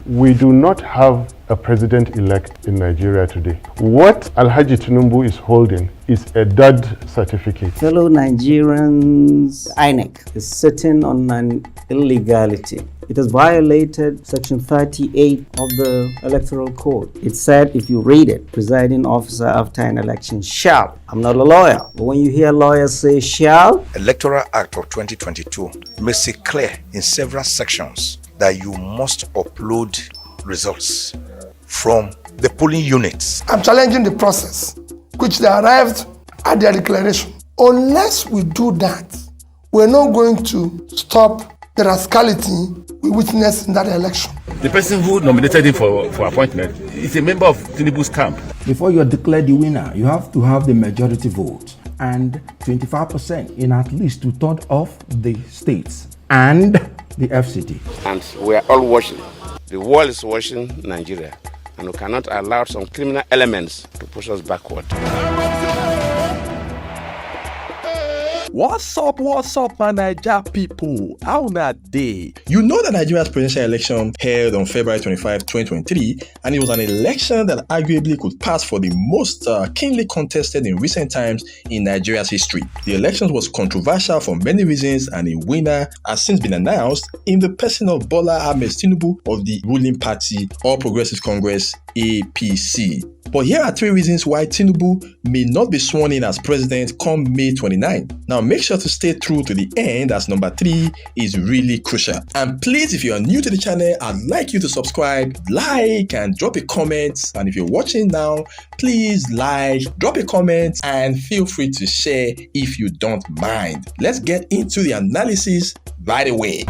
We do not have a president-elect in Nigeria today. What Alhaji Tinubu is holding is a dud certificate. Fellow Nigerians, Inec is sitting on an illegality. It has violated Section 38 of the Electoral Code. It said, if you read it, presiding officer after an election shall. I'm not a lawyer, but when you hear lawyers say shall. Electoral Act of 2022 makes it clear in several sections that you must upload results from the polling units. I'm challenging the process which they arrived at their declaration. Unless we do that, we're not going to stop the rascality we witnessed in that election. The person who nominated him for appointment is a member of Tinubu's camp. Before you're declared the winner, you have to have the majority vote and 25% in at least 2/3 of the states and the FCT. And we are all watching. The world is watching Nigeria, and we cannot allow some criminal elements to push us backward. What's up, my Naija people? How na dey? You know that Nigeria's presidential election held on February 25, 2023, and it was an election that arguably could pass for the most keenly contested in recent times in Nigeria's history. The election was controversial for many reasons, and a winner has since been announced in the person of Bola Ahmed Tinubu of the ruling party, All Progressives Congress, APC. But here are 3 reasons why Tinubu may not be sworn in as president come May 29. Now make sure to stay through to the end, as number 3 is really crucial. And please, if you are new to the channel, I'd like you to subscribe, like, and drop a comment. And if you're watching now, please like, drop a comment, and feel free to share if you don't mind. Let's get into the analysis right away.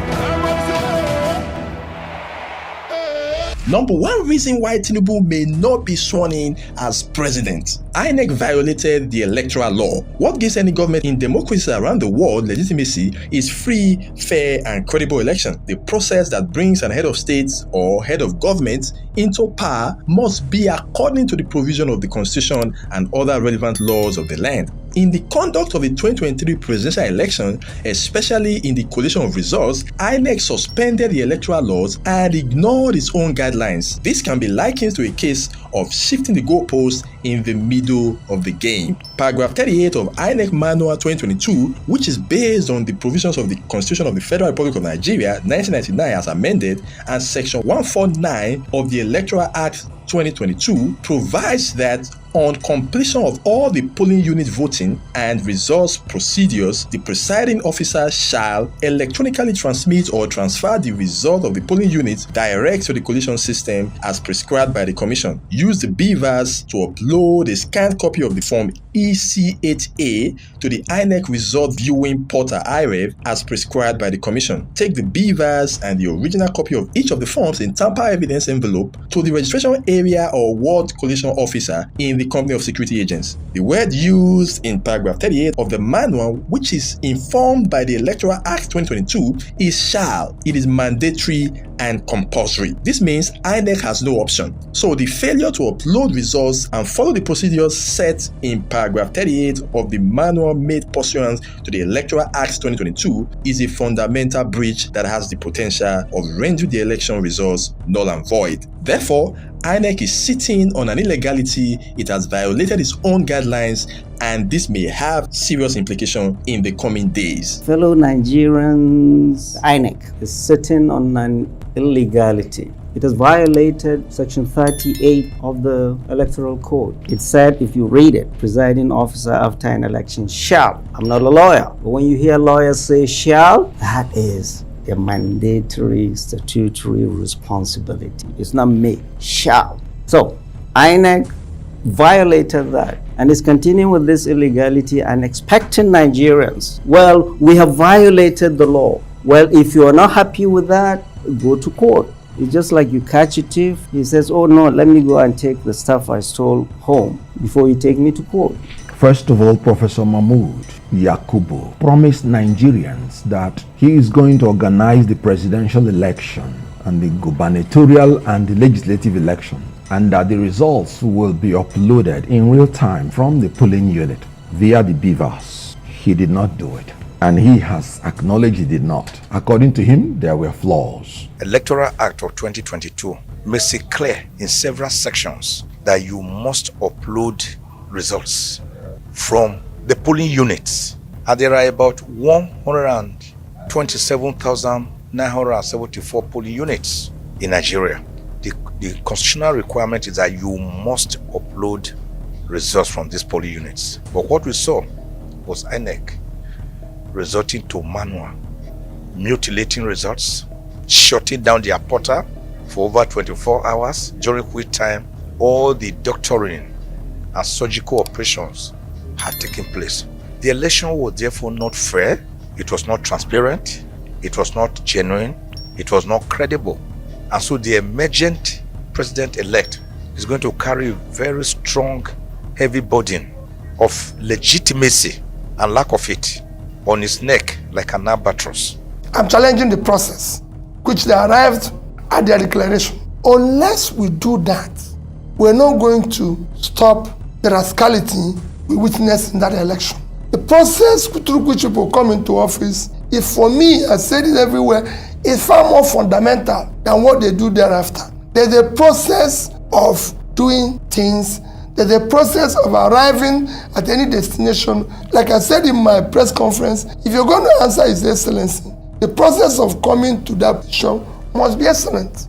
Number 1 reason why Tinubu may not be sworn in as president. Inec violated the electoral law. What gives any government in democracies around the world legitimacy is free, fair, and credible election. The process that brings an head of state or head of government into power must be according to the provision of the Constitution and other relevant laws of the land. In the conduct of the 2023 presidential election, especially in the collation of results, INEC suspended the electoral laws and ignored its own guidelines. This can be likened to a case of shifting the goalposts in the middle of the game. Paragraph 38 of INEC Manual 2022, which is based on the provisions of the Constitution of the Federal Republic of Nigeria 1999 as amended, and Section 149 of the Electoral Act 2022, provides that on completion of all the polling unit voting and results procedures, the presiding officer shall electronically transmit or transfer the result of the polling unit direct to the collation system as prescribed by the Commission. Use the BVAS to upload a scanned copy of the form EC8A to the INEC Result Viewing Portal IREV as prescribed by the Commission. Take the BVAS and the original copy of each of the forms in tamper evidence envelope to the registration area or ward collation officer in the company of security agents. The word used in paragraph 38 of the manual, which is informed by the Electoral Act 2022, is shall. It is mandatory and compulsory. This means INEC has no option. So the failure to upload results and follow the procedures set in paragraph 38 of the manual made pursuant to the Electoral Act 2022 is a fundamental breach that has the potential of rendering the election results null and void. Therefore, INEC is sitting on an illegality. It has violated its own guidelines, and this may have serious implications in the coming days. Fellow Nigerians, INEC is sitting on an illegality. It has violated Section 38 of the Electoral Code. It said, if you read it, presiding officer after an election shall. I'm not a lawyer, but when you hear lawyers say shall, that is a mandatory statutory responsibility. It's not me, shall. So INEC violated that and is continuing with this illegality and expecting Nigerians, well, we have violated the law. Well, if you are not happy with that, go to court. It's just like you catch a thief, he says, oh no, let me go and take the stuff I stole home before you take me to court. First of all, Professor Mahmood Yakubu promised Nigerians that he is going to organize the presidential election and the gubernatorial and the legislative election, and that the results will be uploaded in real time from the polling unit via the BVAS. He did not do it. and he has acknowledged he did not. According to him, there were flaws. Electoral Act of 2022 makes it clear in several sections that you must upload results from the polling units. And there are about 127,974 polling units in Nigeria. The constitutional requirement is that you must upload results from these polling units. But what we saw was Inec resorting to manual, mutilating results, shutting down their portal for over 24 hours, during which time all the doctoring and surgical operations had taken place. The election was therefore not fair, it was not transparent, it was not genuine, it was not credible. And so the emergent president-elect is going to carry a very strong, heavy burden of legitimacy and lack of it on his neck like an albatross. I'm challenging the process which they arrived at their declaration. Unless we do that, we're not going to stop the rascality we witnessed in that election. The process through which people come into office, if for me, I said it everywhere, is far more fundamental than what they do thereafter. There's a process of doing things. There's a process of arriving at any destination. Like I said in my press conference, if you're going to answer His Excellency, the process of coming to that position must be excellent.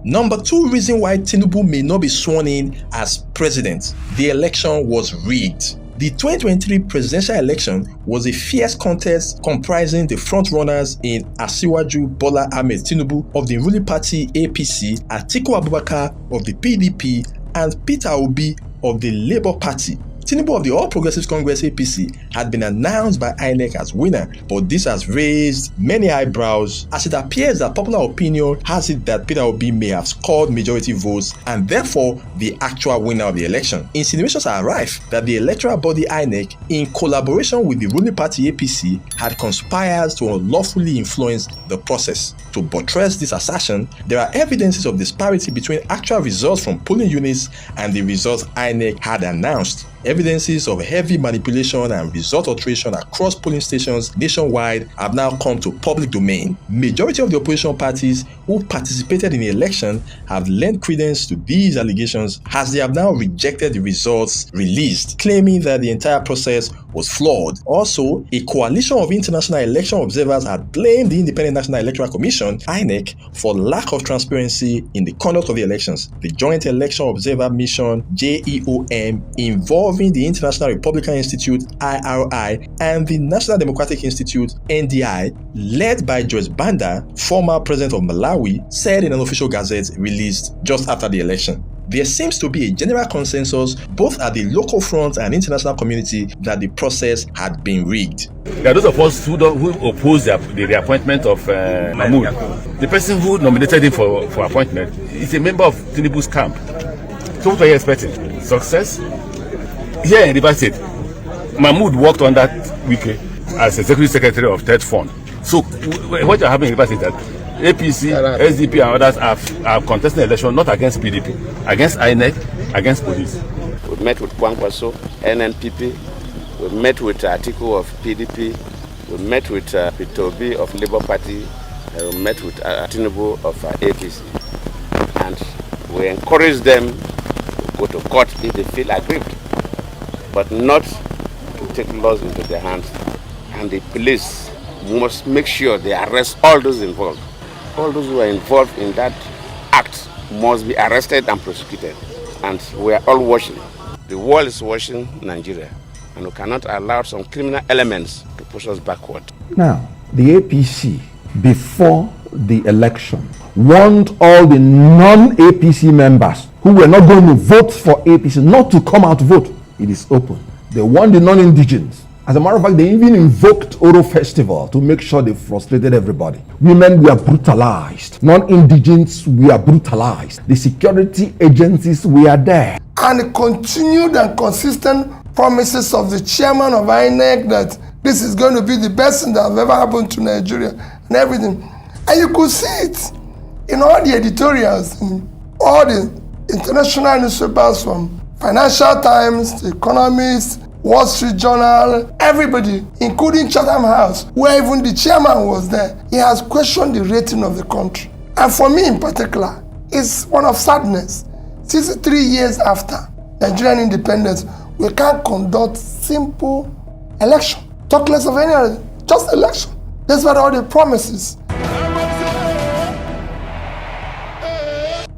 Number 2 reason why Tinubu may not be sworn in as president: the election was rigged. The 2023 presidential election was a fierce contest comprising the front-runners in Asiwaju Bola Ahmed Tinubu of the ruling party APC, Atiku Abubakar of the PDP, and Peter Obi of the Labour Party. Tinubu of the All Progressives Congress APC had been announced by Inec as winner, but this has raised many eyebrows, as it appears that popular opinion has it that Peter Obi may have scored majority votes and therefore the actual winner of the election. Insinuations are rife that the electoral body Inec, in collaboration with the ruling party APC, had conspired to unlawfully influence the process. To buttress this assertion, there are evidences of disparity between actual results from polling units and the results Inec had announced. Evidences of heavy manipulation and result alteration across polling stations nationwide have now come to public domain. Majority of the opposition parties who participated in the election have lent credence to these allegations, as they have now rejected the results released, claiming that the entire process was flawed. Also, a coalition of international election observers had blamed the Independent National Electoral Commission, INEC, for lack of transparency in the conduct of the elections. The Joint Election Observer Mission, JEOM, involving the International Republican Institute, IRI, and the National Democratic Institute, NDI, led by Joyce Banda, former president of Malawi, said in an official gazette released just after the election. There seems to be a general consensus, both at the local front and international community, that the process had been rigged. There are those of us who oppose the reappointment of Mahmoud. The person who nominated him for appointment is a member of Tinubu's camp. So what are you expecting? Success? Here in Rivers State, Mahmoud worked on that weekend as executive secretary of Third Fund. So what you're having in Rivers State is that APC, SDP and others are contesting election not against PDP, against INEC, against police. We met with Kwankwaso, NNPP, we met with Atiku of PDP, we met with Peter Obi of Labour Party, we met with Tinubu of APC. And we encourage them to go to court if they feel aggrieved, but not to take laws into their hands. And the police must make sure they arrest all those involved. All those who are involved in that act must be arrested and prosecuted. And we are all watching. The world is watching Nigeria, and we cannot allow some criminal elements to push us backward. Now, the APC, before the election, warned all the non-APC members who were not going to vote for APC not to come out to vote. It is open. They warned the non-indigens. As a matter of fact, they even invoked Oro Festival to make sure they frustrated everybody. Women were brutalized. Non-indigens were brutalized. The security agencies were there. And continued and consistent promises of the chairman of INEC that this is going to be the best thing that has ever happened to Nigeria and everything. And you could see it in all the editorials, in all the international newspapers, from Financial Times, The Economist, Wall Street Journal, everybody, including Chatham House, where even the chairman was there. He has questioned the rating of the country. And for me in particular, it's one of sadness. 63 years after Nigerian independence, we can't conduct simple election. Talk less of any other, just election. Despite all the promises.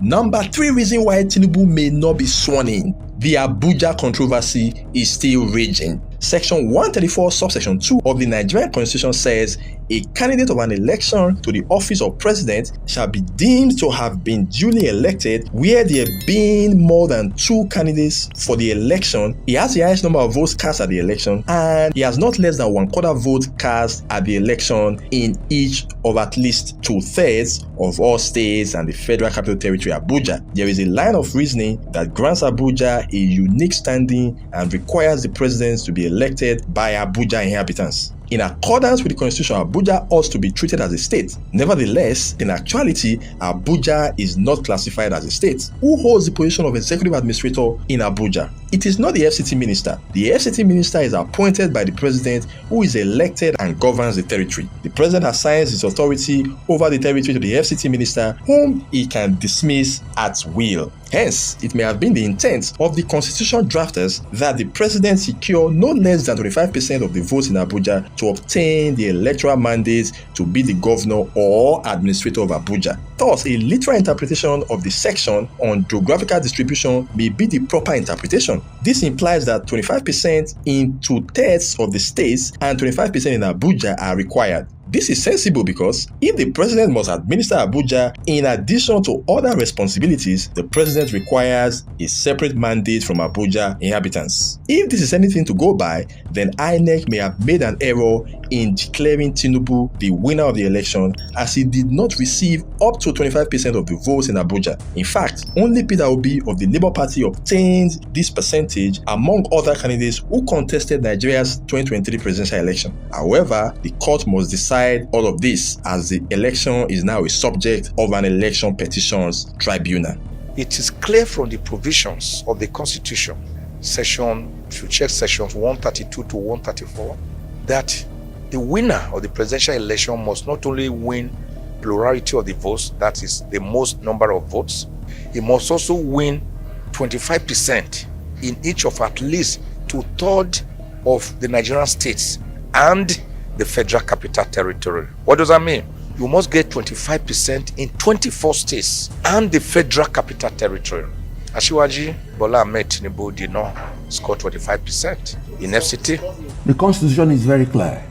Number 3 reason why Tinubu may not be sworn in. The Abuja controversy is still raging. Section 134 subsection 2 of the Nigerian Constitution says a candidate of an election to the office of president shall be deemed to have been duly elected where there have been more than 2 candidates for the election. He has the highest number of votes cast at the election and he has not less than 1/4 vote cast at the election in each of at least 2/3 of all states and the Federal Capital Territory Abuja. There is a line of reasoning that grants Abuja a unique standing and requires the president to be elected by Abuja inhabitants. In accordance with the Constitution, Abuja ought to be treated as a state. Nevertheless, in actuality, Abuja is not classified as a state. Who holds the position of executive administrator in Abuja? It is not the FCT minister. The FCT minister is appointed by the president, who is elected and governs the territory. The president assigns his authority over the territory to the FCT minister, whom he can dismiss at will. Hence, it may have been the intent of the constitution drafters that the president secure no less than 25% of the votes in Abuja to obtain the electoral mandate to be the governor or administrator of Abuja. Thus, a literal interpretation of the section on geographical distribution may be the proper interpretation. This implies that 25% in 2/3 of the states and 25% in Abuja are required. This is sensible because if the president must administer Abuja in addition to other responsibilities, the president requires a separate mandate from Abuja inhabitants. If this is anything to go by, then Inec may have made an error in declaring Tinubu the winner of the election, as he did not receive up to 25% of the votes in Abuja. In fact, only Peter Obi of the Labour Party obtained this percentage among other candidates who contested Nigeria's 2023 presidential election. However, the court must decide all of this as the election is now a subject of an election petitions tribunal. It is clear from the provisions of the Constitution, if you check sections 132 to 134, that the winner of the presidential election must not only win plurality of the votes, that is the most number of votes, he must also win 25% in each of at least 2/3 of the Nigerian states and the Federal Capital Territory. What does that mean? You must get 25% in 24 states and the Federal Capital Territory. Asiwaju Bola Ahmed Tinubu did not score 25% in FCT. The Constitution is very clear.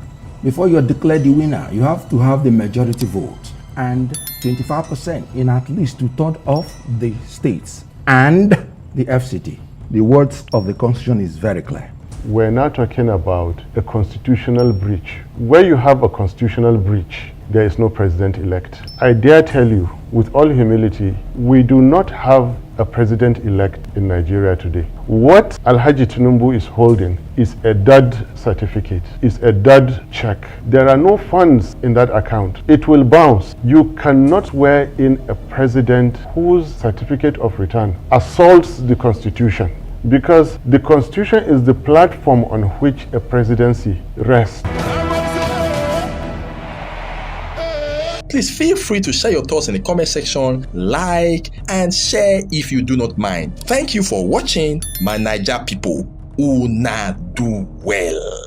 Before you are declared the winner, you have to have the majority vote and 25% in at least 2/3 of the states and the FCT. The words of the Constitution is very clear. We're now talking about a constitutional breach. Where you have a constitutional breach, there is no president-elect. I dare tell you, with all humility, we do not have a president-elect in Nigeria today. What Alhaji Tinubu is holding is a dud certificate, is a dud check. There are no funds in that account. It will bounce. You cannot swear in a president whose certificate of return assaults the Constitution, because the Constitution is the platform on which a presidency rests. Please feel free to share your thoughts in the comment section, like and share if you do not mind. Thank you for watching, my Naija people. Una do well.